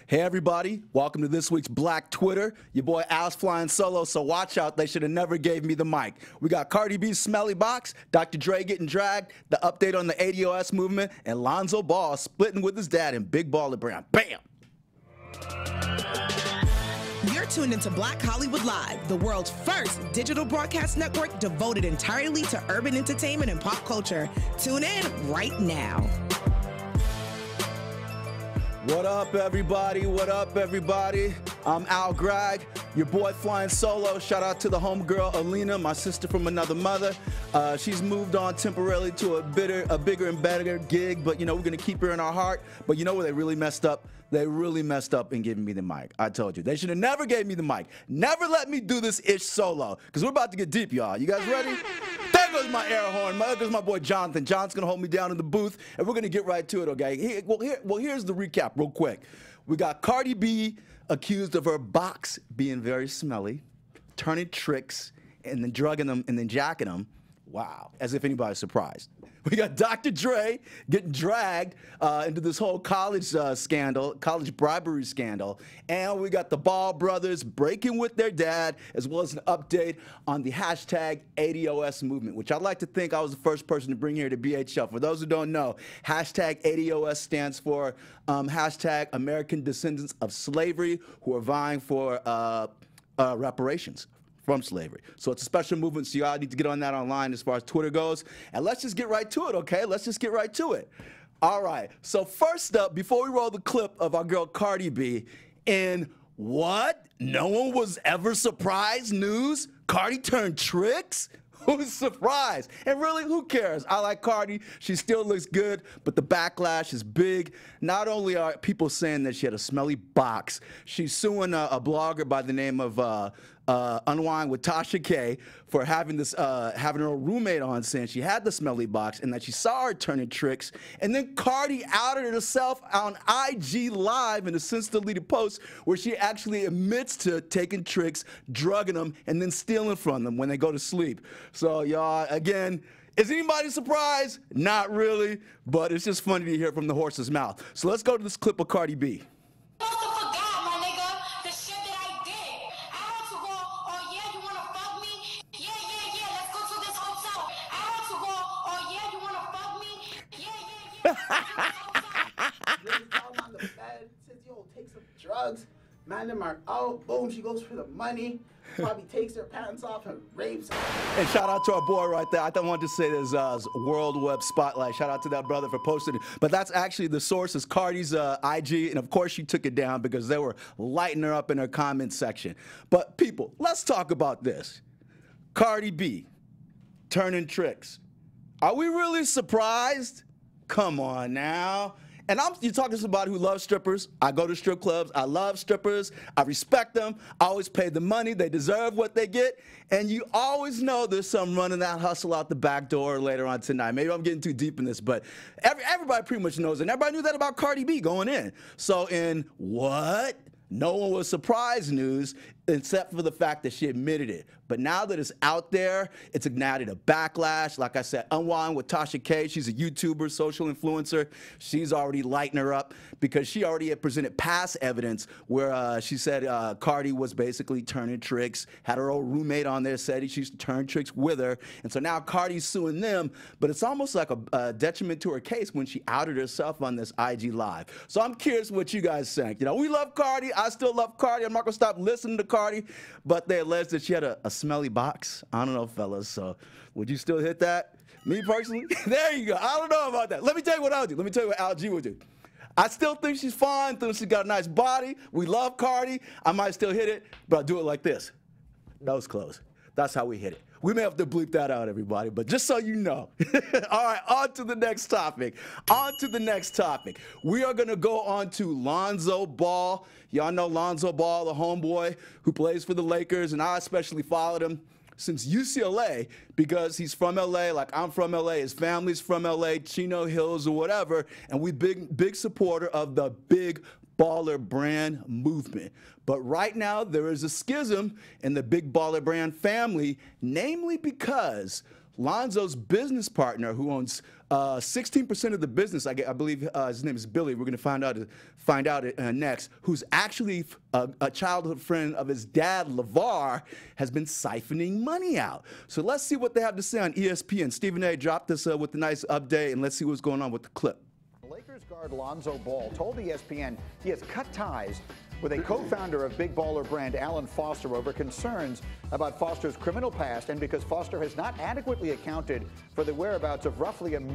Hey everybody, welcome to this week's Black Twitter. Your boy Al's flying solo, so watch out, they should have never gave me the mic. We got Cardi B's Smelly Box, Dr. Dre getting dragged, the update on the ADOS movement, and Lonzo Ball splitting with his dad in Big Baller Brand. Bam! You're tuned into Black Hollywood Live, the world's first digital broadcast network devoted entirely to urban entertainment and pop culture. Tune in right now. What up, everybody? What up, everybody? I'm Al Gregg, your boy flying solo. Shout out to the homegirl, Alina, my sister from another mother. She's moved on temporarily to a bigger and better gig, but, you know, we're going to keep her in our heart. But you know where they really messed up? They really messed up in giving me the mic. I told you. They should have never gave me the mic. Never let me do this ish solo, because we're about to get deep, y'all. You guys ready? There goes my air horn. There goes my boy Jonathan. John's going to hold me down in the booth, and we're going to get right to it, okay? Here's the recap real quick. We got Cardi B accused of her box being very smelly, turning tricks, and then drugging them, and then jacking them. Wow, as if anybody's surprised. We got Dr. Dre getting dragged into this whole college scandal, college bribery scandal. And we got the Ball brothers breaking with their dad, as well as an update on the hashtag ADOS movement, which I'd like to think I was the first person to bring here to BHL. For those who don't know, hashtag ADOS stands for hashtag American Descendants of Slavery, who are vying for reparations from slavery. So it's a special movement, so y'all need to get on that online as far as Twitter goes. And let's just get right to it, okay? Let's just get right to it. All right, so first up, before we roll the clip of our girl Cardi B, in what? No one was ever surprised news? Cardi turned tricks? Who's surprised? And really, who cares? I like Cardi. She still looks good, but the backlash is big. Not only are people saying that she had a smelly box, she's suing a blogger by the name of Unwind with Tasha K for having her roommate on saying she had the smelly box and that she saw her turning tricks. And then Cardi outed herself on IG Live in a since-deleted post where she actually admits to taking tricks, drugging them, and then stealing from them when they go to sleep. So y'all, again, is anybody surprised? Not really, but it's just funny to hear from the horse's mouth. So let's go to this clip of Cardi B. Take some drugs, man, them are out, boom, she goes for the money, probably takes her pants off and rapes her. And shout out to our boy right there. I wanted to say this World Web Spotlight. Shout out to that brother for posting it. But that's actually the source is Cardi's IG, and of course she took it down because they were lighting her up in her comment section. But people, let's talk about this. Cardi B, turning tricks. Are we really surprised? Come on now. And you're talking to somebody who loves strippers. I go to strip clubs. I love strippers. I respect them. I always pay the money. They deserve what they get. And you always know there's some running that hustle out the back door later on tonight. Maybe I'm getting too deep in this, but everybody pretty much knows it. And everybody knew that about Cardi B going in. So in what? No one was surprised news, except for the fact that she admitted it. But now that it's out there, it's ignited a backlash. Like I said, Unwind with Tasha K. She's a YouTuber, social influencer. She's already lighting her up because she already had presented past evidence where she said Cardi was basically turning tricks, had her old roommate on there, said she used to turn tricks with her. And so now Cardi's suing them, but it's almost like a detriment to her case when she outed herself on this IG Live. So I'm curious what you guys think. You know, we love Cardi. I still love Cardi. I'm not going to stop listening to Cardi, but they alleged that she had a smelly box. I don't know, fellas, so would you still hit that? Me personally? There you go. I don't know about that. Let me tell you what I would do. Let me tell you what Al G would do. I still think she's fine, think she's got a nice body. We love Cardi. I might still hit it, but I'll do it like this. Nose closed. That's how we hit it. We may have to bleep that out, everybody, but just so you know. All right, on to the next topic. On to the next topic. We are going to go on to Lonzo Ball. Y'all know Lonzo Ball, the homeboy who plays for the Lakers, and I especially followed him since UCLA because he's from LA, like I'm from LA, his family's from LA, Chino Hills or whatever, and we big supporter of the Big Baller Brand movement. But right now there is a schism in the Big Baller Brand family, namely because Lonzo's business partner, who owns 16% of the business, I believe his name is Billy. We're going to find out next. Who's actually a childhood friend of his dad, LeVar, has been siphoning money out. So let's see what they have to say on ESPN. Stephen A. dropped us with a nice update, and let's see what's going on with the clip. Lakers guard Lonzo Ball told ESPN he has cut ties with a co-founder of Big Baller brand Alan Foster over concerns about Foster's criminal past and because Foster has not adequately accounted for the whereabouts of roughly $1.5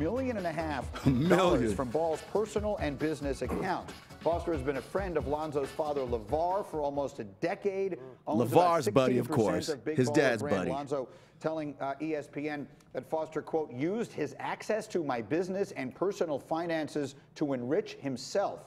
million from Ball's personal and business account. Foster has been a friend of Lonzo's father, LeVar, for almost a decade. LeVar's buddy, of course. Of Big His Baller dad's brand. buddy. Lonzo telling ESPN that Foster, quote, used his access to my business and personal finances to enrich himself.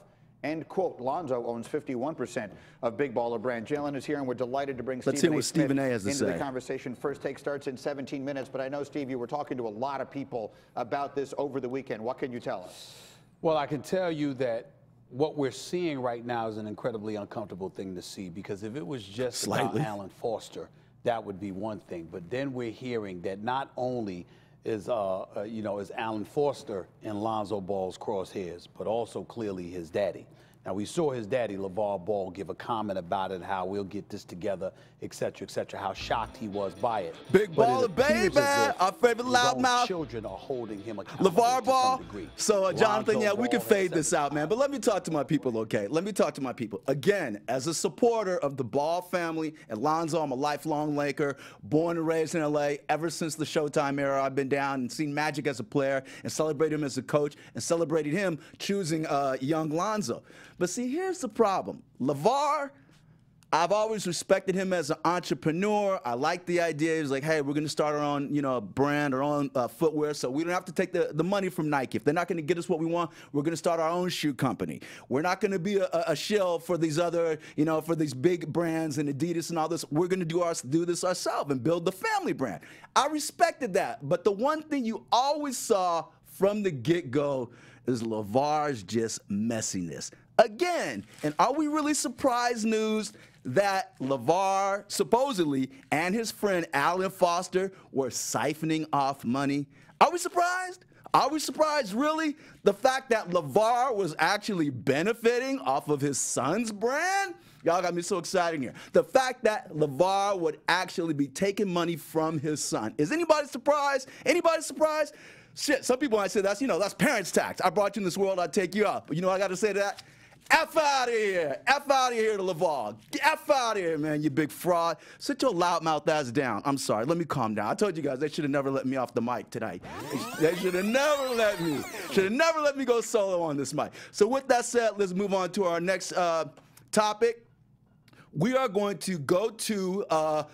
End quote. Lonzo owns 51% of Big Baller brand. Jalen is here, and we're delighted to bring Stephen A. into the conversation. First Take starts in 17 minutes, but I know, Steve, you were talking to a lot of people about this over the weekend. What can you tell us? Well, I can tell you that what we're seeing right now is an incredibly uncomfortable thing to see, because if it was just about Alan Foster, that would be one thing. But then we're hearing that not only is Alan Foster in Lonzo Ball's crosshairs, but also clearly his daddy. Now, we saw his daddy, LeVar Ball, give a comment about it, how we'll get this together, et cetera, how shocked he was by it. Big Baller, baby, our favorite loudmouth. Children are holding him accountable. LeVar Ball. So, Jonathan, yeah, we can fade this out, man. But let me talk to my people, okay? Let me talk to my people. Again, as a supporter of the Ball family and Lonzo, I'm a lifelong Laker, born and raised in L.A. Ever since the Showtime era, I've been down and seen Magic as a player and celebrated him as a coach and celebrated him choosing young Lonzo. But see, here's the problem. LeVar, I've always respected him as an entrepreneur. I like the idea. He's like, hey, we're going to start our own, brand, our own footwear, so we don't have to take the money from Nike. If they're not going to get us what we want, we're going to start our own shoe company. We're not going to be a shill for these other, for these big brands and Adidas and all this. We're going to do this ourselves and build the family brand. I respected that. But the one thing you always saw from the get-go is LeVar's just messiness. Again, and are we really surprised news that LeVar supposedly and his friend Alan Foster were siphoning off money? Are we surprised? Are we surprised, really? The fact that LeVar was actually benefiting off of his son's brand? Y'all got me so excited here. The fact that LeVar would actually be taking money from his son. Is anybody surprised? Anybody surprised? Shit, some people might say that's parents' tax. I brought you in this world, I'll take you out. But you know what I got to say to that? F out of here. F out of here to LeVar. F out of here, man, you big fraud. Sit your loudmouth ass down. I'm sorry. Let me calm down. I told you guys they should have never let me off the mic tonight. They should have never let me. Should have never let me go solo on this mic. So with that said, let's move on to our next topic. We are going to go to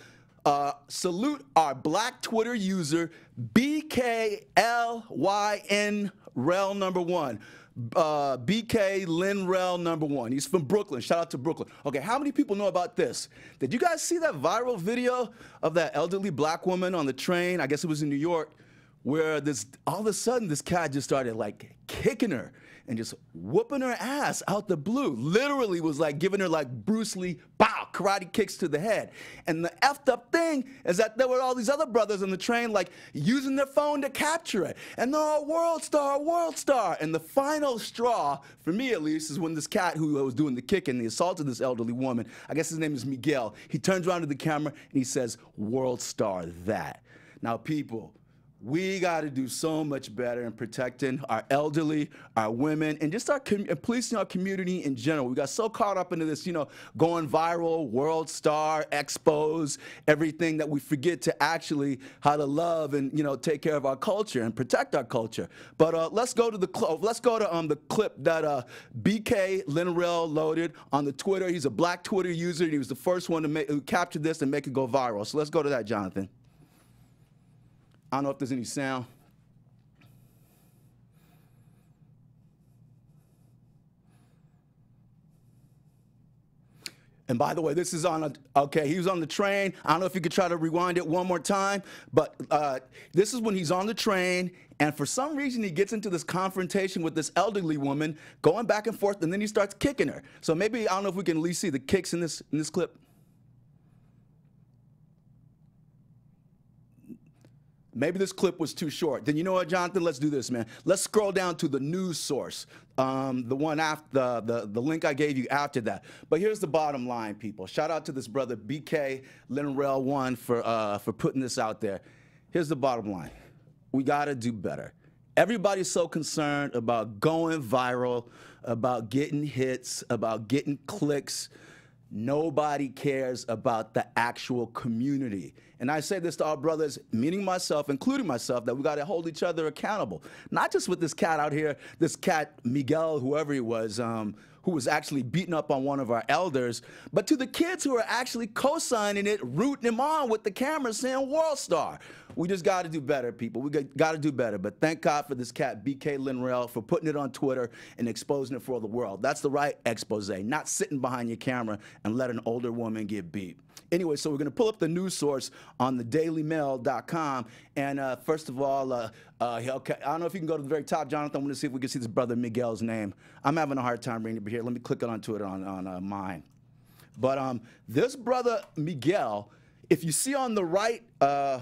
salute our Black Twitter user, BKLYN Rel #1. BK Lynn Rel #1. He's from Brooklyn. Shout out to Brooklyn. Okay, how many people know about this? Did you guys see that viral video of that elderly black woman on the train? I guess it was in New York, where all of a sudden this cat just started like kicking her and just whooping her ass out the blue. Literally was like giving her like Bruce Lee, pow, karate kicks to the head. And the effed up thing is that there were all these other brothers on the train like using their phone to capture it. And they're all world star, world star. And the final straw, for me at least, is when this cat who was doing the kicking, he assaulted this elderly woman, I guess his name is Miguel. He turns around to the camera and he says, world star that. Now people, we got to do so much better in protecting our elderly, our women, and just policing our community in general. We got so caught up into this, going viral, world star, expos, everything, that we forget to actually how to love and, take care of our culture and protect our culture. But let's go to the clip that BK Linrell loaded on the Twitter. He's a Black Twitter user, and he was the first one who captured this and make it go viral. So let's go to that, Jonathan. I don't know if there's any sound. And by the way, this is on okay, he was on the train. I don't know if you could try to rewind it one more time, but this is when he's on the train, and for some reason he gets into this confrontation with this elderly woman, going back and forth, and then he starts kicking her. So maybe, I don't know if we can at least see the kicks in this clip. maybe this clip was too short. Then you know what, Jonathan? Let's do this, man. Let's scroll down to the news source, the one after the link I gave you after that. But here's the bottom line, people. Shout out to this brother BK Lynn 1 for putting this out there. Here's the bottom line: we gotta do better. Everybody's so concerned about going viral, about getting hits, about getting clicks. Nobody cares about the actual community. And I say this to our brothers, meaning myself, including myself, that we got to hold each other accountable. Not just with this cat out here, this cat, Miguel, whoever he was, who was actually beating up on one of our elders, but to the kids who are actually co-signing it, rooting him on with the camera saying World Star. We just got to do better, people. We got to do better. But thank God for this cat, BK Lynn, for putting it on Twitter and exposing it for the world. That's the right expose, not sitting behind your camera and let an older woman get beat. Anyway, so we're going to pull up the news source on thedailymail.com. And first of all, okay, I don't know if you can go to the very top, Jonathan. I'm going to see if we can see this brother Miguel's name. I'm having a hard time reading it here. Let me click onto it on mine. But this brother Miguel, if you see on the right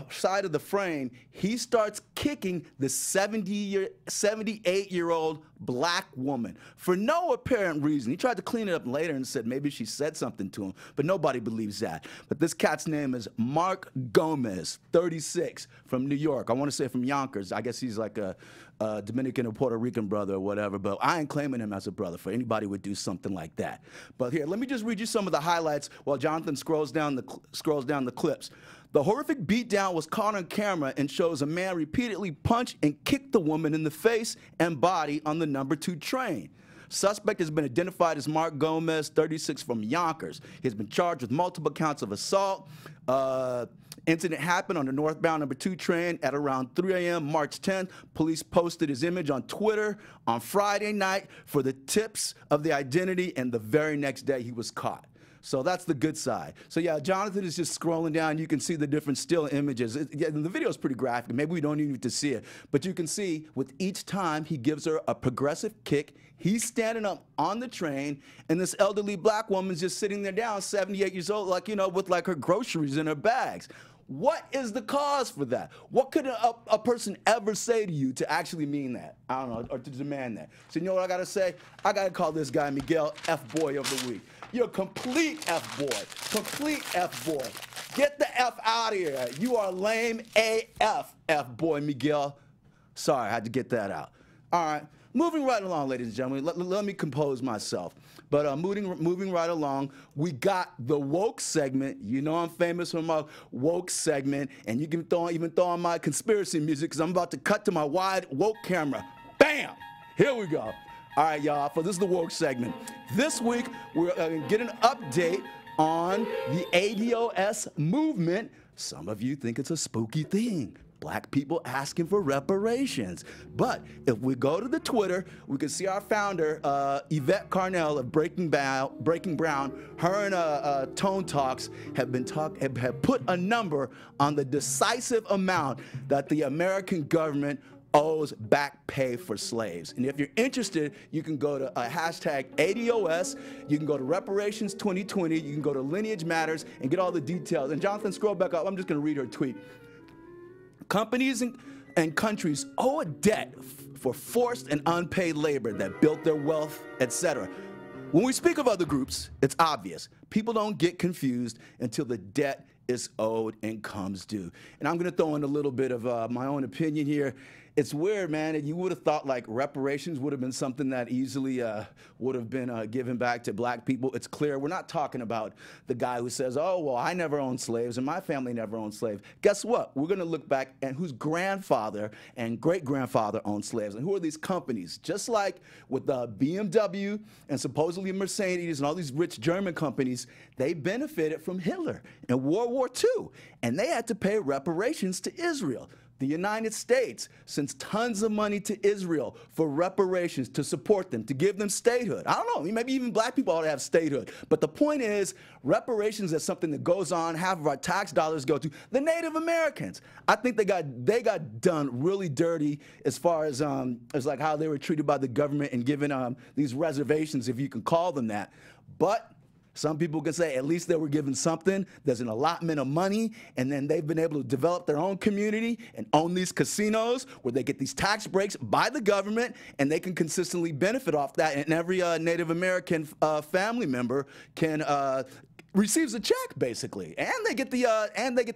side of the frame, he starts kicking the 78-year-old black woman for no apparent reason. He tried to clean it up later and said maybe she said something to him, but nobody believes that. But this cat's name is Mark Gomez, 36, from New York. I want to say from Yonkers. I guess he's like a Dominican or Puerto Rican brother or whatever, but I ain't claiming him as a brother for anybody who would do something like that. But here, let me just read you some of the highlights while Jonathan scrolls down the clips. The horrific beatdown was caught on camera and shows a man repeatedly punch and kick the woman in the face and body on the number 2 train. Suspect has been identified as Mark Gomez, 36, from Yonkers. He's been charged with multiple counts of assault. Incident happened on the northbound number 2 train at around 3 a.m. March 10th. Police posted his image on Twitter on Friday night for the tips of the identity, and the very next day he was caught. So that's the good side. So yeah, Jonathan is just scrolling down. You can see the different still images. The video is pretty graphic. Maybe we don't even need to see it. But you can see with each time he gives her a progressive kick, he's standing up on the train, and this elderly black woman's just sitting there down, 78 years old, like, you know, with like her groceries in her bags. What is the cause for that? What could a person ever say to you to actually mean that? I don't know, or to demand that. So you know what I gotta say? I gotta call this guy Miguel F-Boy of the week. You're a complete F-boy, complete F-boy. Get the F out of here. You are lame AF, F-boy Miguel. Sorry, I had to get that out. All right, moving right along, ladies and gentlemen. Let me compose myself. But moving right along, we got the woke segment. You know I'm famous for my woke segment, and you can even throw on my conspiracy music because I'm about to cut to my wide woke camera. Bam! Here we go. All right, y'all, this is the woke segment. This week, we're going to get an update on the ADOS movement. Some of you think it's a spooky thing. Black people asking for reparations. But if we go to the Twitter, we can see our founder, Yvette Carnell of Breaking Brown, her and Tone Talks have put a number on the decisive amount that the American government owes back pay for slaves. And if you're interested, you can go to hashtag ADOS, you can go to Reparations 2020, you can go to Lineage Matters and get all the details. And Jonathan, scroll back up. I'm just going to read her tweet. Companies and countries owe a debt for forced and unpaid labor that built their wealth, etc. When we speak of other groups, it's obvious. People don't get confused until the debt is owed and comes due. And I'm going to throw in a little bit of my own opinion here. It's weird, man, and you would have thought like reparations would have been something that easily would have been given back to black people. It's clear we're not talking about the guy who says, oh, well, I never owned slaves and my family never owned slaves. Guess what? We're going to look back at whose grandfather and great-grandfather owned slaves. And who are these companies? Just like with BMW and supposedly Mercedes and all these rich German companies, they benefited from Hitler in World War II, and they had to pay reparations to Israel. The United States sends tons of money to Israel for reparations, to support them, to give them statehood. I don't know, maybe even black people ought to have statehood. But the point is, reparations is something that goes on, half of our tax dollars go to the Native Americans. I think they got done really dirty as far as like how they were treated by the government and given these reservations, if you can call them that. But Some people can say at least they were given something. There's an allotment of money, and then they've been able to develop their own community and own these casinos where they get these tax breaks by the government, and they can consistently benefit off that. And every Native American family member can receives a check, basically, and they get the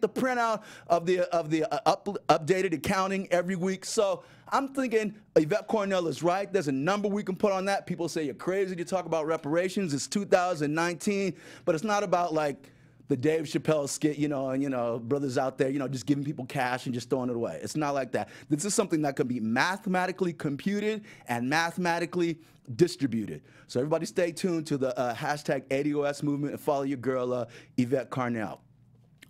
printout of the updated accounting every week. So I'm thinking Yvette Cornell is right. There's a number we can put on that. People say you're crazy to talk about reparations. It's 2019, but it's not about like the Dave Chappelle skit, and brothers out there, just giving people cash and just throwing it away. It's not like that. This is something that can be mathematically computed and mathematically distributed. So everybody stay tuned to the hashtag ADOS movement and follow your girl, Yvette Cornell.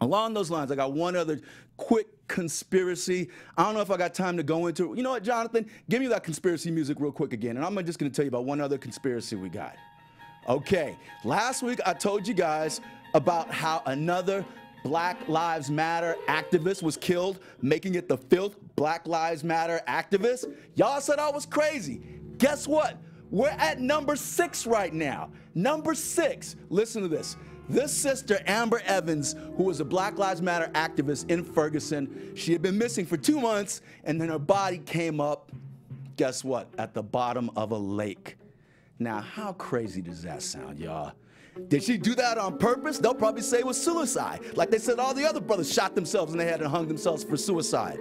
Along those lines, I got one other quick conspiracy. I don't know if I got time to go into it. You know what, Jonathan? Give me that conspiracy music real quick again, and I'm just going to tell you about one other conspiracy we got. Okay, last week I told you guys about how another Black Lives Matter activist was killed, making it the 5th Black Lives Matter activist. Y'all said I was crazy. Guess what? We're at number 6 right now. Number 6. Listen to this. This sister, Amber Evans, who was a Black Lives Matter activist in Ferguson, she had been missing for 2 months, and then her body came up, guess what, at the bottom of a lake. Now, how crazy does that sound, y'all? Did she do that on purpose? They'll probably say it was suicide. Like they said all the other brothers shot themselves in the head and hung themselves for suicide.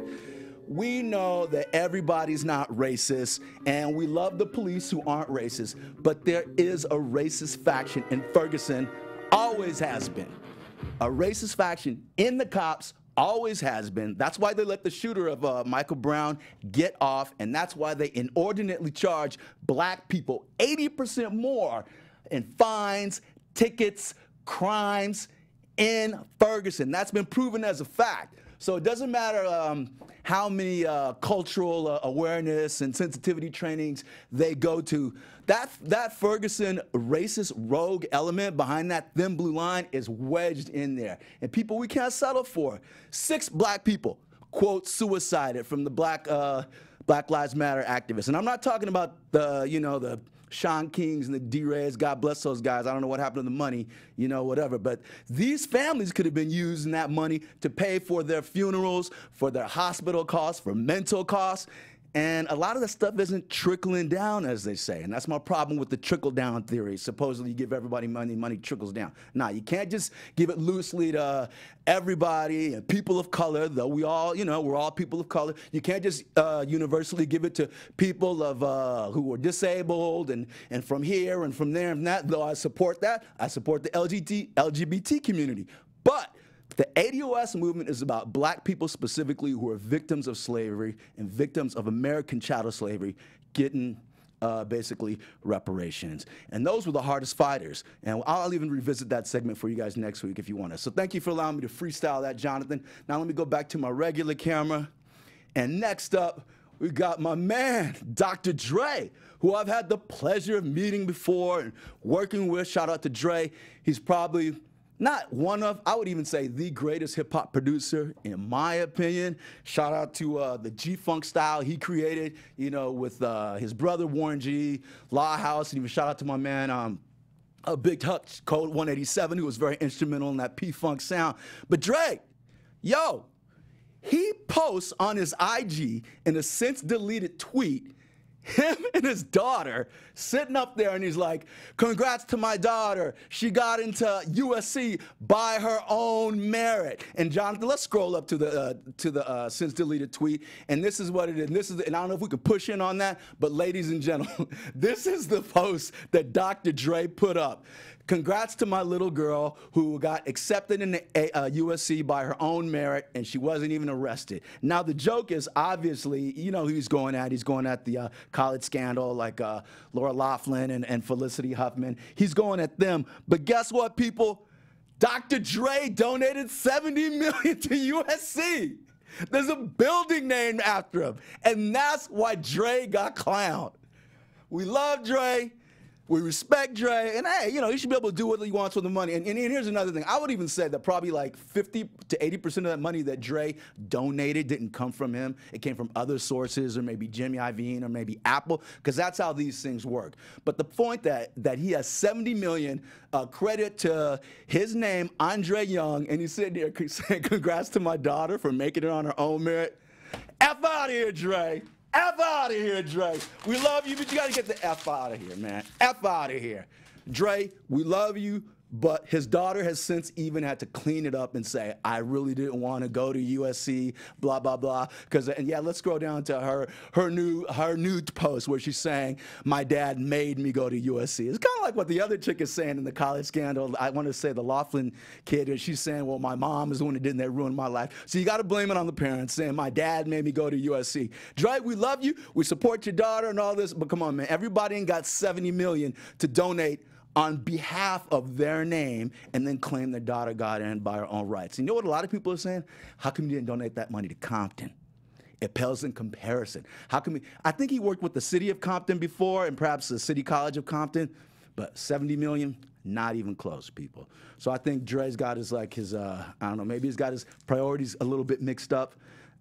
We know that everybody's not racist, and we love the police who aren't racist, but there is a racist faction in Ferguson, always has been. A racist faction in the cops, always has been. That's why they let the shooter of Michael Brown get off, and that's why they inordinately charge black people 80% more in fines, tickets, crimes in Ferguson. That's been proven as a fact. So it doesn't matter how many cultural awareness and sensitivity trainings they go to. That Ferguson racist rogue element behind that thin blue line is wedged in there. And people we can't settle for. 6 black people, quote, suicided from the Black Lives Matter activists. And I'm not talking about the Sean Kings and the D-Rays, God bless those guys. I don't know what happened to the money, whatever. But these families could have been using that money to pay for their funerals, for their hospital costs, for mental costs. And a lot of that stuff isn't trickling down, as they say. And that's my problem with the trickle-down theory. Supposedly you give everybody money, money trickles down. Nah, you can't just give it loosely to everybody and people of color, though we all, we're all people of color. You can't just universally give it to people of who are disabled and from here and from there and that, though I support that. I support the LGBT community. But the ADOS movement is about black people specifically who are victims of slavery and victims of American chattel slavery getting basically reparations. And those were the hardest fighters. And I'll even revisit that segment for you guys next week if you want to. So thank you for allowing me to freestyle that, Jonathan. Now let me go back to my regular camera. And next up, we got my man, Dr. Dre, who I've had the pleasure of meeting before and working with. Shout out to Dre. He's probably not one of, I would even say the greatest hip-hop producer, in my opinion. Shout out to the G-Funk style he created, with his brother Warren G, Law House, and even shout out to my man, Big Hutch, Code 187, who was very instrumental in that P-Funk sound. But Dre, yo, he posts on his IG in a since-deleted tweet him and his daughter sitting up there, and he's like, congrats to my daughter. She got into USC by her own merit. And Jonathan, let's scroll up to the since deleted tweet. And this is what it is. And I don't know if we can push in on that, but ladies and gentlemen, this is the post that Dr. Dre put up. Congrats to my little girl who got accepted in the USC by her own merit, and she wasn't even arrested. Now, the joke is obviously, who he's going at. He's going at the college scandal like Laura Loughlin and Felicity Huffman. He's going at them. But guess what, people? Dr. Dre donated $70 million to USC. There's a building named after him, and that's why Dre got clowned. We love Dre. We respect Dre, and hey, you know, he should be able to do what he wants with the money. And here's another thing. I would even say that probably like 50 to 80% of that money that Dre donated didn't come from him. It came from other sources, or maybe Jimmy Iovine, or maybe Apple, because that's how these things work. But the point that he has $70 million credit to his name, Andre Young, and he's sitting there saying, congrats to my daughter for making it on her own merit. F out of here, Dre. F out of here, Dre. We love you, but you got to get the F out of here, man. F out of here. Dre, we love you, but his daughter has since even had to clean it up and say, I really didn't want to go to USC, blah, blah, blah. And yeah, let's scroll down to her new post where she's saying, my dad made me go to USC. It's kind of like what the other chick is saying in the college scandal. I want to say the Laughlin kid, and she's saying, well, my mom is the one that did that, ruined my life. So you got to blame it on the parents, saying, my dad made me go to USC. Dre, we love you. We support your daughter and all this, but come on, man. Everybody ain't got $70 million to donate on behalf of their name and then claim their daughter got in by her own rights. And you know what a lot of people are saying? How come you didn't donate that money to Compton? It pales in comparison. How come I think he worked with the city of Compton before and perhaps the City College of Compton, but 70 million, not even close, people. So I think Dre's got his, like his, I don't know, maybe he's got his priorities a little bit mixed up,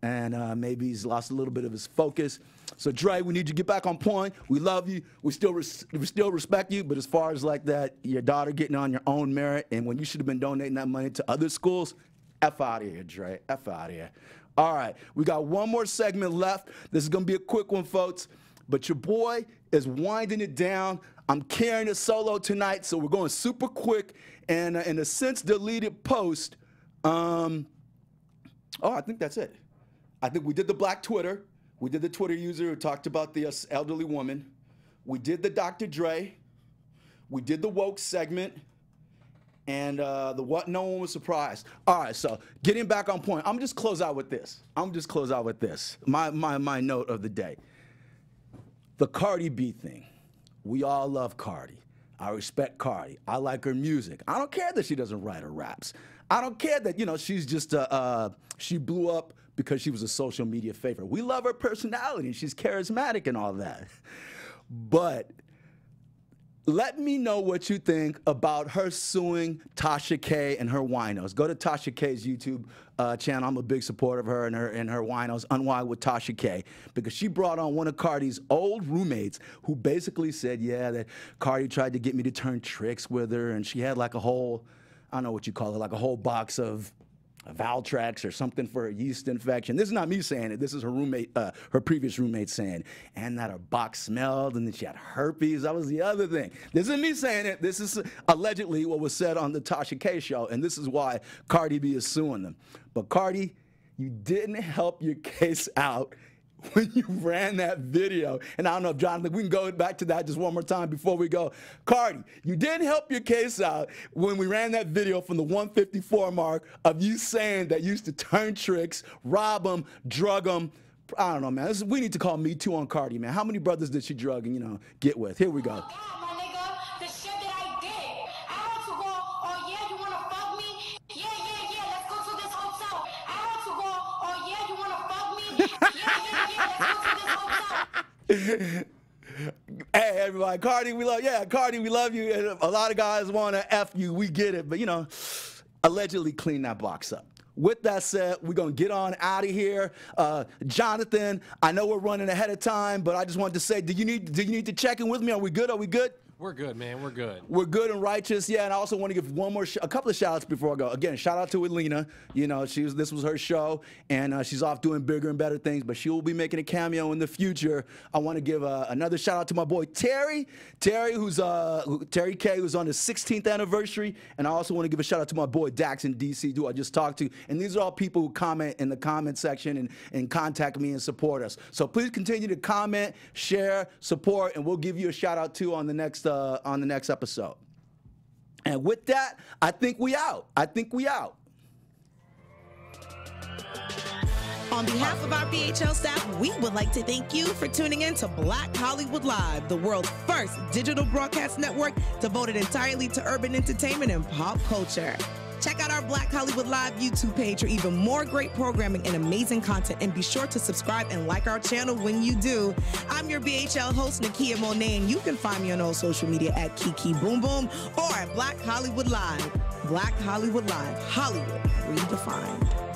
and maybe he's lost a little bit of his focus. So Dre, we need you to get back on point. We love you. We still respect you. But as far as like that, your daughter getting on your own merit, and when you should have been donating that money to other schools, F out of here, Dre. F out of here. All right, we got one more segment left. This is gonna be a quick one, folks. But your boy is winding it down. I'm carrying it solo tonight, so we're going super quick. And in a since deleted post, oh, I think that's it. I think we did the Black Twitter. We did the Twitter user who talked about the elderly woman. We did the Dr. Dre. We did the woke segment. And the what no one was surprised. All right, so getting back on point. I'm just close out with this. My note of the day. The Cardi B thing. We all love Cardi. I respect Cardi. I like her music. I don't care that she doesn't write her raps. I don't care that, you know, she's just she blew up because she was a social media favorite. We love her personality. She's charismatic and all that. But let me know what you think about her suing Tasha K and her winos. Go to Tasha K's YouTube channel. I'm a big supporter of her and her winos, Unwind with Tasha K, because she brought on one of Cardi's old roommates who basically said, yeah, that Cardi tried to get me to turn tricks with her, and she had like a whole, I don't know what you call it, like a whole box of Valtrex or something for a yeast infection. This is not me saying it. This is her roommate, her previous roommate saying, and that her box smelled, and then she had herpes. That was the other thing. This isn't me saying it. This is allegedly what was said on the Tasha K show, and this is why Cardi B is suing them. But Cardi, you didn't help your case out when you ran that video. And I don't know if Jonathan, we can go back to that just one more time before we go. Cardi, you didn't help your case out when we ran that video from the 154 mark of you saying that you used to turn tricks, rob them, drug them. I don't know, man. We need to call Me Too on Cardi, man. How many brothers did she drug and, you know, get with? Here we go. Hey, everybody, Cardi, we love, yeah, Cardi, we love you. And a lot of guys want to F you, we get it, but, you know, allegedly clean that box up. With that said, we're going to get on out of here. Jonathan, I know we're running ahead of time, but I just wanted to say, do you need to check in with me? Are we good? Are we good? We're good, man. We're good. We're good and righteous. Yeah, and I also want to give a couple of shout outs before I go. Again, shout out to Alina. You know, this was her show, and she's off doing bigger and better things, but she will be making a cameo in the future. I want to give another shout out to my boy Terry. Terry K, who's on his 16th anniversary. And I also want to give a shout out to my boy Dax in DC, who I just talked to. And these are all people who comment in the comment section and contact me and support us. So please continue to comment, share, support, and we'll give you a shout out too on the next episode. And with that, I think we out. On behalf of our BHL staff, we would like to thank you for tuning in to Black Hollywood Live, the world's first digital broadcast network devoted entirely to urban entertainment and pop culture. Check out our Black Hollywood Live YouTube page for even more great programming and amazing content. And be sure to subscribe and like our channel when you do. I'm your BHL host, Nakia Monet, and you can find me on all social media at Kiki Boom Boom or at Black Hollywood Live. Black Hollywood Live. Hollywood redefined.